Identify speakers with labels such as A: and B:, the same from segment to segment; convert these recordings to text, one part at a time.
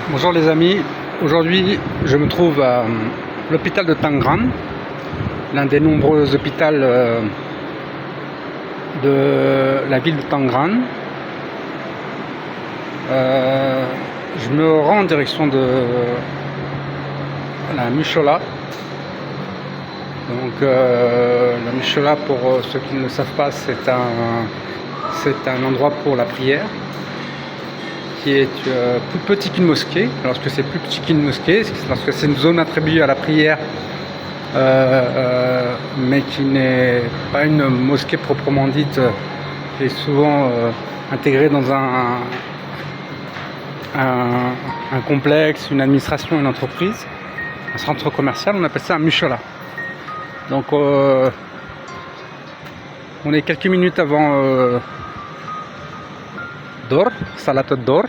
A: Bonjour les amis, aujourd'hui je me trouve à l'hôpital de Tangram, l'un des nombreux hôpitaux de la ville de Tangram. Je me rends en direction de la Mushola. Donc la Mushola, pour ceux qui ne le savent pas, c'est un endroit pour la prière, qui est plus petit qu'une mosquée. Lorsque c'est plus petit qu'une mosquée, lorsque c'est une zone attribuée à la prière, mais qui n'est pas une mosquée proprement dite, qui est souvent intégrée dans un complexe, une administration, une entreprise, un centre commercial. On appelle ça un mushola. Donc on est quelques minutes avant Dor, Salat Dor,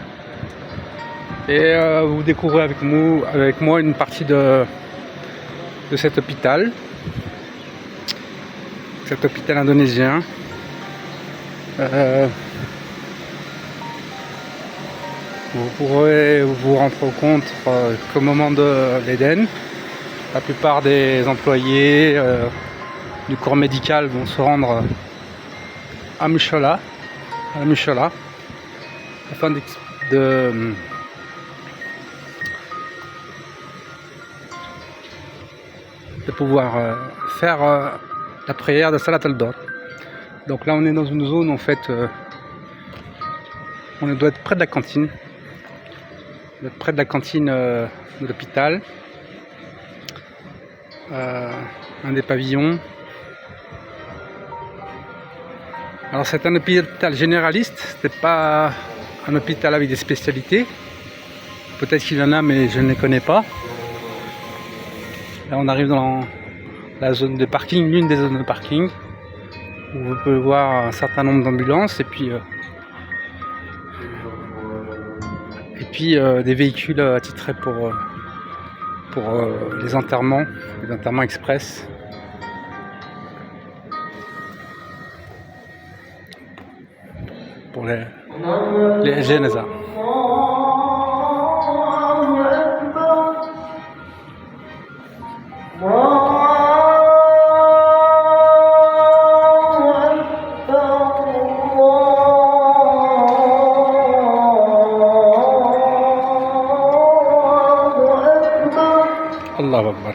A: et vous découvrez avec moi une partie de cet hôpital indonésien. Vous pourrez vous rendre compte qu'au moment de l'Éden, la plupart des employés du corps médical vont se rendre à la Mushola, afin de pouvoir faire la prière de Salat al-Dor. Donc là on est dans une zone, en fait, on doit être près de la cantine. De l'hôpital, un des pavillons. Alors c'est un hôpital généraliste, c'est pas un hôpital avec des spécialités. Peut-être qu'il y en a, mais je ne les connais pas. Là on arrive dans la zone de parking, l'une des zones de parking, où vous pouvez voir un certain nombre d'ambulances et puis des véhicules attitrés pour les enterrements express. Pour les Genesa. Allahu Akbar.